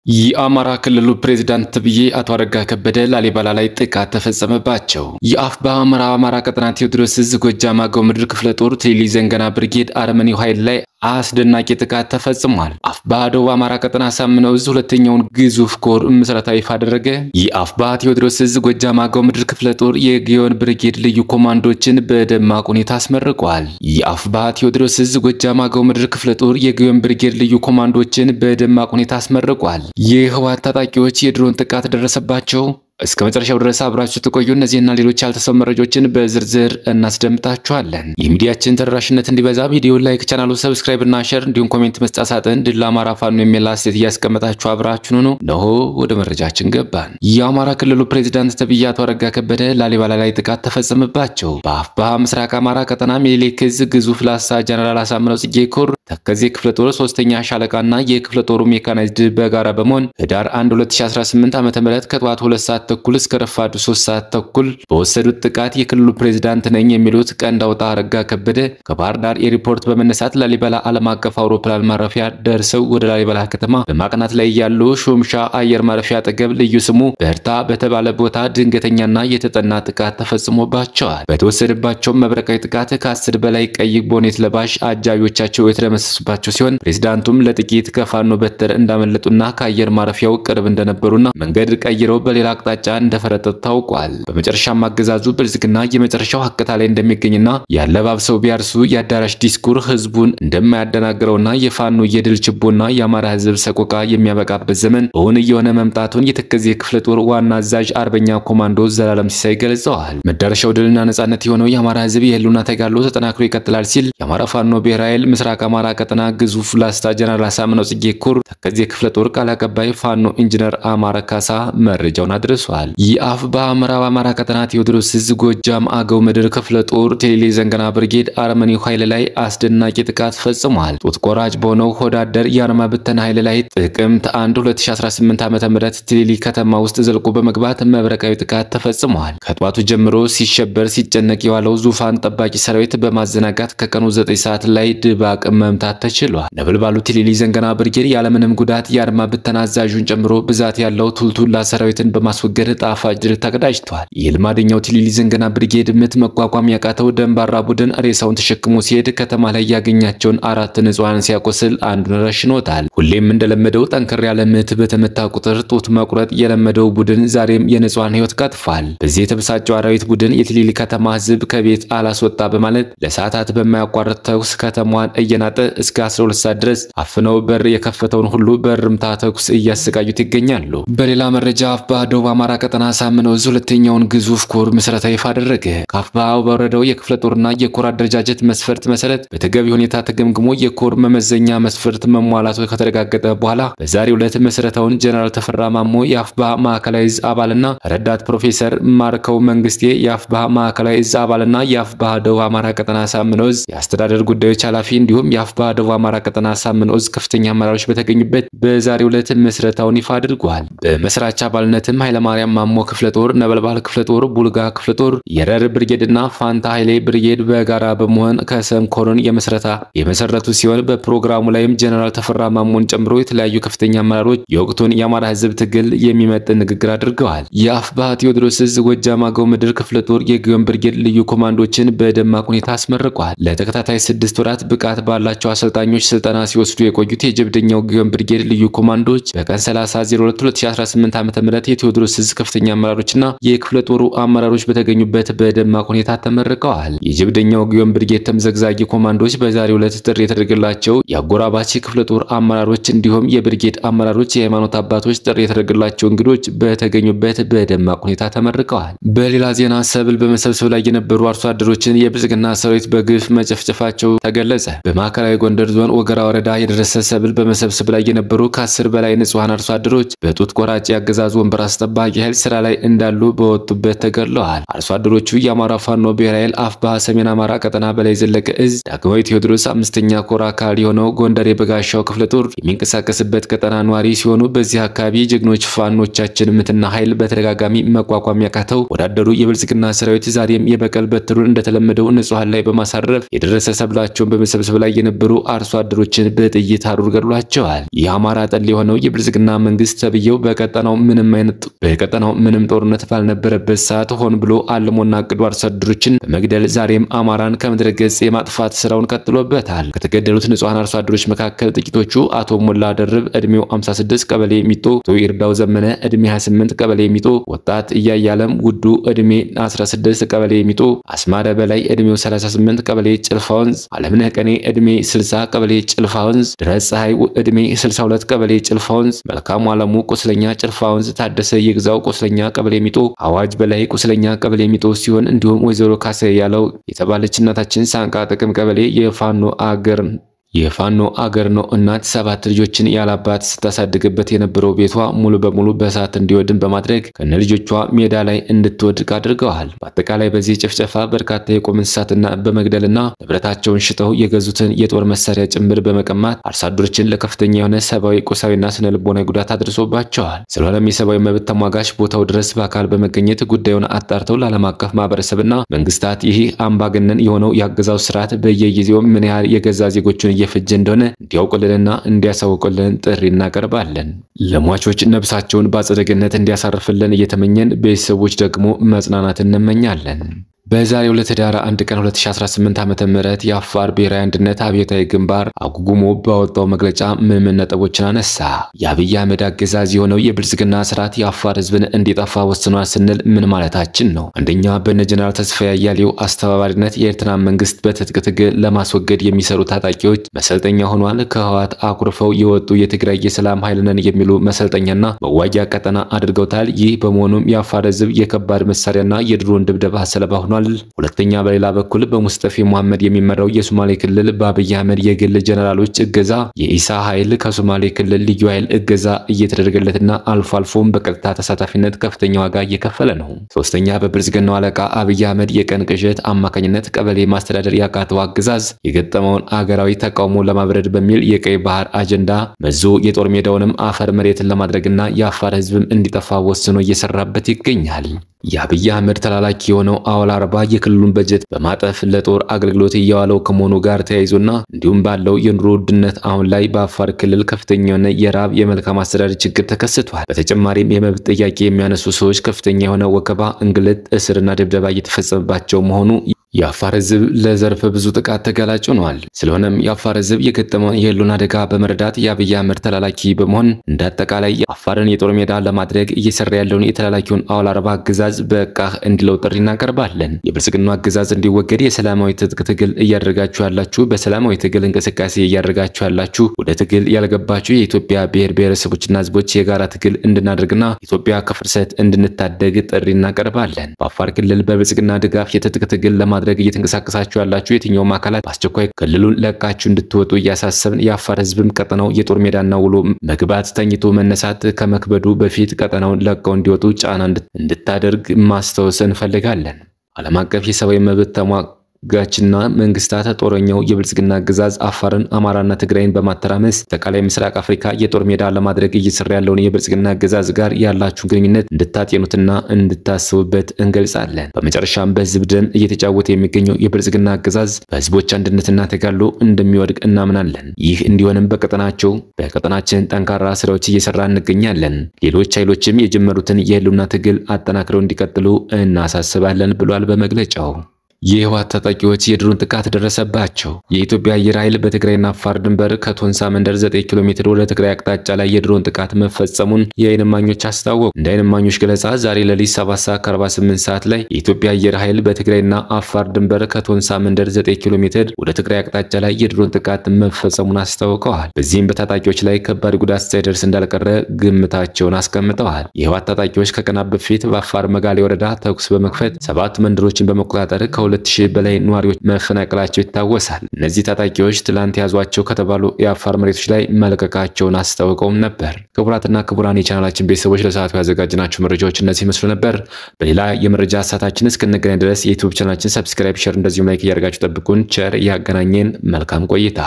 የአማራ ክልሉ ፕሬዝዳንት ተብዬ አቶ አረጋ ከበደ ላሊበላ ላይ ጥቃት ተፈጸመባቸው። የአፋብኃ አማራ ቀጠና ቴዎድሮስ ዕዝ ጎጃም አገው ምድር ክፍለ ጦር ቴሌ ዘንገና ብርጌድ አርመኒው ኃይል ላይ አስደናቂ ጥቃት ተፈጽሟል። አፋብኃ ደቡብ አማራ ቀጠና አሳምነው ዕዝ ሁለተኛውን ግዙፍ ኮር ምስረታ ይፋ አደረገ። የአፋብኃ ቴዎድሮስ ዕዝ ጎጃም አገው ምድር ክፍለ ጦር የግዮን ብርጌድ ልዩ ኮማንዶችን በደማቅ ሁኔታ አስመርቋል። የአፋብኃ ቴዎድሮስ ዕዝ ጎጃም አገው ምድር ክፍለ ጦር የግዮን ብርጌድ ልዩ ኮማንዶችን በደማቅ ሁኔታ አስመርቋል። የህወሓት ታጣቂዎች የድሮን ጥቃት ደረሰባቸው። እስከ መጨረሻው ድረስ አብራችሁ ተቆዩ። እነዚህና ሌሎች ያልተሰሙ መረጃዎችን በዝርዝር እናስደምጣችኋለን። የሚዲያችን ተደራሽነት እንዲበዛ ቪዲዮ ላይክ፣ ቻናሉ ሰብስክራይብ እና ሼር እንዲሁም ኮሜንት መስጫ ሳጥን ድል ለአማራ ፋኖ የሚል አስተያየት እያስቀመጣችሁ አብራችሁን ነው። ወደ መረጃችን ገባን። የአማራ ክልሉ ፕሬዝዳንት ተብዬ አቶ አረጋ ከበደ ላሊበላ ላይ ጥቃት ተፈጸመባቸው። በአፋብኃ ምስራቅ አማራ ቀጠና ሚኒሊክ ዕዝ ግዙፍ ላስታ ጀነራል አሳምነው ጽጌ ኮር ተከዜ ክፍለ ጦር 3ኛ ሻለቃና የክፍለ ጦሩ ሜካናይዝድ በጋራ በመሆን ህዳር 1 2018 ዓ.ም ከጠዋቱ 2 ሰዓት ተኩል እስከ ረፋዱ 3 ሰዓት ተኩል በወሰዱት ጥቃት የክልሉ ፕሬዝዳንት ነኝ የሚሉት ቀንዳውጣ አረጋ ከበደ ከባህር ዳር ኤርፖርት በመነሳት ላሊበላ ዓለም አቀፍ አውሮፕላን ማረፊያ ደርሰው ወደ ላሊበላ ከተማ በማቅናት ላይ ያሉ ሹምሻ አየር ማረፊያ አጠገብ ልዩ ስሙ በርታ በተባለ ቦታ ድንገተኛና የተጠና ጥቃት ተፈጽሞባቸዋል። በተወሰደባቸው መብረቃዊ ጥቃት ከ10 በላይ ቀይ ቦኔት ለባሽ አጃቢዎቻቸው የተደመሰሱባቸው ሲሆን ፕሬዝዳንቱም ለጥቂት ከፋኖ በትር እንዳመለጡና ከአየር ማረፊያው ቅርብ እንደነበሩና መንገድ ቀይረው በሌላ አቅጣጫ እንደፈረጠጡ ታውቋል። በመጨረሻም አገዛዙ ብልጽግና የመጨረሻው ሐቅታ ላይ እንደሚገኝና ያለባብሰው ቢያርሱ የአዳራሽ ዲስኩር ህዝቡን እንደማያደናግረውና የፋኖ የድል ችቦና የአማራ ህዝብ ሰቆቃ የሚያበቃበት ዘመን እውን እየሆነ መምጣቱን የተከዜ ክፍለ ጦር ዋና አዛዥ አርበኛ ኮማንዶ ዘላለም ሲሳይ ገልጸዋል። መዳረሻው ድልና ነጻነት የሆነው የአማራ ህዝብ የህልውና ተጋድሎ ተጠናክሮ ይቀጥላል ሲል የአማራ ፋኖ ብሔራዊ ኃይል ምስራቅ አማራ ቀጠና ግዙፍ ላስታ ጀነራል አሳምነው ጽጌ ኮር ተከዜ ክፍለ ጦር ቃል አቀባይ ፋኖ ኢንጂነር አማረ ካሳ መረጃውን አድርሷል። የአፋብኃ አማራ ቀጠና ቴዎድሮስ ዕዝ ጎጃም አገው ምድር ክፍለ ጦር ቴሌ ዘንገና ብርጌድ አርመኒው ኃይል ላይ አስደናቂ ጥቃት ፈጽሟል። ጡት ቆራጭ በሆነው ሆዳደር የአርማ ብተና ኃይል ላይ ጥቅምት 1 2018 ዓ.ም ቴሌ ከተማ ውስጥ ዘልቆ በመግባት መብረቃዊ ጥቃት ተፈጽሟል። ከጧቱ ጀምሮ ሲሸበር ሲጨነቅ የዋለው ዙፋን ጠባቂ ሰራዊት በማዘናጋት ከቀኑ 9 ሰዓት ላይ ድባቅ መምታት ተችሏል። ነበልባሉ ቴሌ ዘንገና ብርጌድ ያለምንም ጉዳት የአርማ ብተና አዛዡን ጨምሮ ብዛት ያለው ቱልቱላ ሰራዊትን በማስወገድ ጣፋጭ ድል ተቀዳጅቷል። የልማደኛው ቴሌ ዘንገና ብርጌድ ምት መቋቋም ያቃተው ደንባራ ቡድን ሬሳውን ተሸክሞ ሲሄድ ከተማ ላይ ያገኛቸውን 4 ንጹሃን ሲያቆስል አንዱን ረሽኖታል። ሁሌም እንደለመደው ጠንከር ያለ ምት በተመታ ቁጥር ጡት መቁረጥ የለመደው ቡድን ዛሬም የንጹሃን ህይወት ቀጥፏል። በዚህ የተበሳጨው አራዊት ቡድን የቴሌ ከተማ ህዝብ ከቤት አላስወጣ በማለት ለሰዓታት በማያቋርጥ ተኩስ ከተማዋን እየናጠ እስከ 12 ሰዓት ድረስ አፍነው በር የከፈተውን ሁሉ በርምታ ተኩስ እያሰቃዩት ይገኛሉ። በሌላ መረጃ አፋብኃ ደቡብ አማራ ቀጠና አሳምነው ዕዝ ሁለተኛውን ግዙፍ ኮር ምስረታ ይፋ አደረገ። ከአፋብኃ በወረደው የክፍለ ጦርና የኮር አደረጃጀት መስፈርት መሰረት በተገቢ ሁኔታ ተገምግሞ የኮር መመዘኛ መስፈርት መሟላቱ ከተረጋገጠ በኋላ በዛሬው ዕለት ምስረታውን ጀነራል ተፈራ ማሞ የአፋብኃ ማዕከላዊ ዕዝ አባልና ረዳት ፕሮፌሰር ማርከው መንግስቴ የአፋብኃ ማዕከላዊ ዕዝ አባልና የአፋብኃ ደቡብ አማራ ቀጠና አሳምነው ዕዝ የአስተዳደር ጉዳዮች ኃላፊ እንዲሁም የአፋብኃ ደቡብ አማራ ቀጠና አሳምነው ዕዝ ከፍተኛ አመራሮች በተገኙበት በዛሬው ዕለት ምስረታውን ይፋ አድርጓል። በመስራች አባልነትም ኃይለማርያም ማሞ ክፍለ ጦር፣ ነበልባል ክፍለ ጦር፣ ቡልጋ ክፍለ ጦር፣ የረር ብርጌድና ፋንታ ኃይሌ ብርጌድ በጋራ በመሆን ከሰንኮርን የመሰረቱ ሲሆን በፕሮግራሙ ላይም ጀነራል ተፈራ ማሞን ጨምሮ የተለያዩ ከፍተኛ አመራሮች የወቅቱን የአማራ ህዝብ ትግል የሚመጥን ንግግር አድርገዋል። የአፋብኃ ቴዎድሮስ ዕዝ ጎጃም አገው ምድር ክፍለ ጦር የግዮን ብርጌድ ልዩ ኮማንዶችን በደማቅ ሁኔታ አስመርቋል። ለተከታታይ 6 ወራት ብቃት ባላቸው አሰልጣኞች ስልጠና ሲወስዱ የቆዩት የጀብደኛው ግዮን ብርጌድ ልዩ ኮማንዶች በቀን 30/02/2018 ዓ.ም የቴዎድሮስ ዕዝ ከፍተኛ አመራሮችና የክፍለ ጦሩ አመራሮች በተገኙበት በደማቅ ሁኔታ ተመርቀዋል። የጀብደኛው ግዮን ብርጌድ ተምዘግዛጊ ኮማንዶች በዛሬው ዕለት ጥሪ የተደረገላቸው የአጎራባች ክፍለ ጦር አመራሮች እንዲሁም የብርጌድ አመራሮች፣ የሃይማኖት አባቶች፣ ጥሪ የተደረገላቸው እንግዶች በተገኙበት በደማቅ ሁኔታ ተመርቀዋል። በሌላ ዜና ሰብል በመሰብሰብ ላይ የነበሩ አርሶ አደሮችን የብልጽግና ሰራዊት በግፍ መጨፍጨፋቸው ተገለጸ። በማዕከላዊ ጎንደር ዞን ወገራ ወረዳ የደረሰ ሰብል በመሰብሰብ ላይ የነበሩ ከ10 በላይ ንጹሃን አርሶ አደሮች በጡት ቆራጭ ያገዛዙ ወንበር አስጠባቂ ኃይል ስራ ላይ እንዳሉ በወጡበት ተገለዋል። አርሶ አደሮቹ የአማራ ፋኖ ብሔራዊ ኃይል አፋብኃ ሰሜን አማራ ቀጠና በላይ ዘለቀ ዕዝ ዳግማዊ ቴዎድሮስ 5ኛ ኮር አካል የሆነው ጎንደር የበጋሻው ክፍለ ጦር የሚንቀሳቀስበት ቀጠና ኗሪ ሲሆኑ በዚህ አካባቢ ጀግኖች ፋኖቻችን ምትና ኃይል በተደጋጋሚ መቋቋም ያቃተው ወዳደሩ የብልጽግና ሰራዊት ዛሬም የበቀል በትሩን እንደተለመደው ንጹሃን ላይ በማሳረፍ የደረሰ ሰብላቸውን በመሰብሰብ ላይ የነበሩ አርሶ አደሮችን በጥይት አሩር ገድሏቸዋል። የአማራ ጠል የሆነው የብልጽግና መንግስት ተብየው በቀጠናው ምንም ጦርነት ባልነበረበት ሰዓት ሆን ብሎ አልሞና አቅዶ አርሶ አደሮችን በመግደል ዛሬም አማራን ከምድረ ገጽ የማጥፋት ስራውን ቀጥሎበታል። ከተገደሉት ንጹሃን አርሶ አደሮች መካከል ጥቂቶቹ አቶ ሞላ ደርብ እድሜው 56 ቀበሌ ሚጦ፣ አቶ ይርዳው ዘመነ እድሜ 28 ቀበሌ ሚጦ፣ ወጣት እያያለም ውዱ እድሜ 16 ቀበሌ ሚጦ፣ አስማረ በላይ እድሜው 38 ቀበሌ ጭልፋ ወንዝ፣ አለምነህ ቀኔ እድሜ 60 ቀበሌ ጭልፋ ወንዝ፣ ድረስ ፀሐይ እድሜ 62 ቀበሌ ጭልፋ ወንዝ፣ መልካሙ አለሙ ቁስለኛ ጭልፋ ወንዝ፣ ታደሰ ይግዛው ቁስለኛ ቀበሌ ሚጦ፣ አዋጅ በላይ ቁስለኛ ቀበሌ ሚጦ ሲሆን እንዲሁም ወይዘሮ ካሰ ያለው የተባለች እናታችን ሳንቃ ጥቅም ቀበሌ የፋኖ አገር ነው እናት 7 ልጆችን ያላባት ስታሳድግበት የነበረው ቤቷ ሙሉ በሙሉ በእሳት እንዲወድም በማድረግ ከነልጆቿ ሜዳ ላይ እንድትወድቅ አድርገዋል። በአጠቃላይ በዚህ ጭፍጨፋ በርካታ የቁም እንስሳትና በመግደልና ንብረታቸውን ሽጠው የገዙትን የጦር መሳሪያ ጭምር በመቀማት አርሶ አደሮችን ለከፍተኛ የሆነ ሰብአዊ፣ ቁሳዊና ስነ ልቦናዊ ጉዳት አድርሶባቸዋል። ስለሆነም የሰብአዊ መብት ተሟጋች ቦታው ድረስ በአካል በመገኘት ጉዳዩን አጣርተው ለዓለም አቀፍ ማህበረሰብና መንግስታት ይህ አምባገነን የሆነው የአገዛው ስርዓት በየጊዜው ምን ያህል የገዛ ዜጎችን እየፈጀ እንደሆነ እንዲያውቁልንና እንዲያሳውቁልን ጥሪ እናቀርባለን። ለሟቾች ነፍሳቸውን በአጸደ ገነት እንዲያሳርፍልን እየተመኘን ቤተሰቦች ደግሞ መጽናናትን እንመኛለን። በዛሬው ዕለት ህዳር 1 ቀን 2018 ዓመተ ምህረት የአፋር ብሔራዊ አንድነት አብዮታዊ ግንባር አጉጉሞ ባወጣው መግለጫ ምን ነጥቦችን አነሳ? የአብይ አህመድ አገዛዝ የሆነው የብልጽግና ስርዓት የአፋር ህዝብን እንዲጠፋ ወስኗል ስንል ምን ማለታችን ነው? አንደኛ፣ በነ ጀነራል ተስፋዬ አያሌው አስተባባሪነት የኤርትራ መንግስት በትጥቅ ትግል ለማስወገድ የሚሰሩ ታጣቂዎች መሰልጠኛ ሆኗል። ከህወሓት አኩርፈው የወጡ የትግራይ የሰላም ኃይል ነን የሚሉ መሰልጠኛና መዋጊያ ቀጠና አድርገውታል። ይህ በመሆኑም የአፋር ህዝብ የከባድ መሳሪያና የድሮን ድብደባ ሰለባ ሆኗል። ሁለተኛ፣ በሌላ በኩል በሙስጠፌ መሐመድ የሚመራው የሶማሌ ክልል በአብይ አህመድ የግል ጀነራሎች እገዛ የኢሳ ኃይል ከሶማሌ ክልል ልዩ ኃይል እገዛ እየተደረገለትና አልፎ አልፎም በቀጥታ ተሳታፊነት ከፍተኛ ዋጋ እየከፈለ ነው። ሶስተኛ፣ በብልጽግናው አለቃ አብይ አህመድ የቀን ቅዠት አማካኝነት ቀበሌ ማስተዳደር ያቃተው አገዛዝ የገጠመውን አገራዊ ተቃውሞ ለማብረድ በሚል የቀይ ባህር አጀንዳ መዞ የጦር ሜዳውንም አፈር መሬትን ለማድረግና የአፋር ህዝብም እንዲጠፋ ወስኖ እየሰራበት ይገኛል። የአብይ አህመድ ተላላኪ የሆነው አወል አርባ የክልሉን በጀት በማጠፍ ለጦር አገልግሎት እያዋለው ከመሆኑ ጋር ተያይዞና እንዲሁም ባለው የኑሮ ውድነት አሁን ላይ በአፋር ክልል ከፍተኛ የሆነ የራብ የመልካም አስተዳደር ችግር ተከስቷል። በተጨማሪም የመብት ጥያቄ የሚያነሱ ሰዎች ከፍተኛ የሆነ ወከባ፣ እንግልት፣ እስርና ድብደባ እየተፈጸመባቸው መሆኑ የአፋር ህዝብ ለዘርፈ ብዙ ጥቃት ተጋላጭ ሆኗል። ስለሆነም የአፋር ህዝብ የገጠመውን የህልውና አደጋ በመረዳት የአብይ አህመድ ተላላኪ በመሆን እንዳጠቃላይ የአፋርን የጦር ሜዳ ለማድረግ እየሰራ ያለውን የተላላኪውን አወል አርባ አገዛዝ በቃህ እንዲለው ጥሪ እናቀርባለን። የብልጽግናው አገዛዝ እንዲወገድ የሰላማዊ ትጥቅ ትግል እያደረጋችሁ ያላችሁ፣ በሰላማዊ ትግል እንቅስቃሴ እያደረጋችሁ ያላችሁ፣ ወደ ትግል ያልገባችሁ የኢትዮጵያ ብሔር ብሔረሰቦችና ህዝቦች የጋራ ትግል እንድናደርግና ኢትዮጵያ ከፍርሰት እንድንታደግ ጥሪ እናቀርባለን። በአፋር ክልል በብልጽግና ድጋፍ የትጥቅ ትግል ለማድረግ እየተንቀሳቀሳችሁ ያላችሁ የትኛውም አካላት በአስቸኳይ ክልሉን ለቃችሁ እንድትወጡ እያሳሰብን የአፋር ህዝብም ቀጠናው የጦር ሜዳና ውሎ መግባት ተኝቶ መነሳት ከመክበዱ በፊት ቀጠናውን ለቀው እንዲወጡ ጫና እንድታደርግ ማስታወስ እንፈልጋለን። ዓለም አቀፍ የሰብአዊ መብት ተሟጋችና መንግስታት ጦረኛው የብልጽግና አገዛዝ አፋርን፣ አማራና ትግራይን በማተራመስ አጠቃላይ ምስራቅ አፍሪካ የጦር ሜዳ ለማድረግ እየሰራ ያለውን የብልጽግና አገዛዝ ጋር ያላችሁ ግንኙነት እንድታጤኑትና እንድታስቡበት እንገልጻለን። በመጨረሻም በህዝብ ደም እየተጫወተ የሚገኘው የብልጽግና አገዛዝ በህዝቦች አንድነትና ተጋድሎ እንደሚወድቅ እናምናለን። ይህ እንዲሆንም በቀጠናችን ጠንካራ ስራዎች እየሰራ እንገኛለን። ሌሎች ኃይሎችም የጀመሩትን የህልውና ትግል አጠናክረው እንዲቀጥሉ እናሳስባለን ብሏል በመግለጫው። የህወሓት ታጣቂዎች የድሮን ጥቃት ደረሰባቸው። የኢትዮጵያ አየር ኃይል በትግራይና አፋር ድንበር ከቶንሳ መንደር 9 ኪሎ ሜትር ወደ ትግራይ አቅጣጫ ላይ የድሮን ጥቃት መፈጸሙን የዓይን እማኞች አስታወቁ። እንደ ዓይን እማኞች ገለጻ ዛሬ ሌሊት 7:48 ሰዓት ላይ የኢትዮጵያ አየር ኃይል በትግራይና አፋር ድንበር ከቶንሳ መንደር 9 ኪሎ ሜትር ወደ ትግራይ አቅጣጫ ላይ የድሮን ጥቃት መፈጸሙን አስታውቀዋል። በዚህም በታጣቂዎች ላይ ከባድ ጉዳት ሳይደርስ እንዳልቀረ ግምታቸውን አስቀምጠዋል። የህወሓት ታጣቂዎች ከቀናት በፊት በአፋር መጋሌ ወረዳ ተኩስ በመክፈት 7 መንደሮችን በመቆጣጠር ከ2000 በላይ ነዋሪዎች መፈናቀላቸው ይታወሳል። እነዚህ ታጣቂዎች ትላንት ያዟቸው ከተባሉ የአፋር መሬቶች ላይ መልቀቃቸውን አስታውቀውም ነበር። ክቡራትና ክቡራን የቻናላችን ቤተሰቦች ለሰዓቱ ያዘጋጅናቸው መረጃዎች እነዚህ መስሉ ነበር። በሌላ የመረጃ ሰዓታችን እስክንገናኝ ድረስ የዩቲዩብ ቻናላችን ሰብስክራይብ፣ ሼር እንደዚሁም ላይክ እያደረጋችሁ ጠብቁን። ቸር ያገናኘን። መልካም ቆይታ።